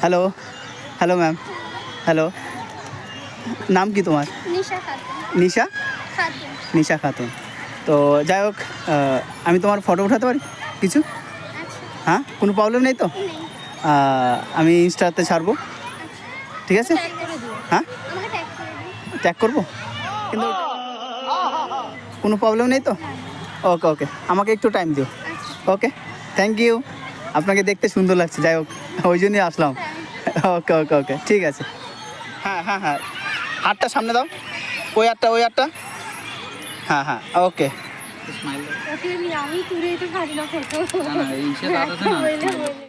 Hello, hello ma'am, hello, নাম কি তোমার? নিশা খাতুন। নিশা? খাতুন। নিশা খাতুন। তো যাই হোক, আমি তোমার ফটো উঠাতে পারি কিছু? আচ্ছা। হ্যাঁ, কোনো প্রবলেম নেই তো? নেই। আমি ইনস্টাতে ছাড়বো, ঠিক আছে? ট্যাগ করে দিও। হ্যাঁ, আমাকে ট্যাগ করে দিও। ট্যাগ করবো, কিন্তু কোনো প্রবলেম নেই তো? ওকে ওকে, আমাকে একটু টাইম দিও। আচ্ছা। ওকে, থ্যাংক ইউ। আপনাকে দেখতে সুন্দর লাগছে, যাই হোক ওই জন্যই আসলাম। ওকে ওকে ওকে, ঠিক আছে। হ্যাঁ হ্যাঁ হ্যাঁ, হাতটা সামনে দাও, ওই হাতটা। হ্যাঁ হ্যাঁ, ওকে। ওকে আমি তুলে তো পারি না ফটো। না, এই সে দাঁড়াতে না। বলে বলে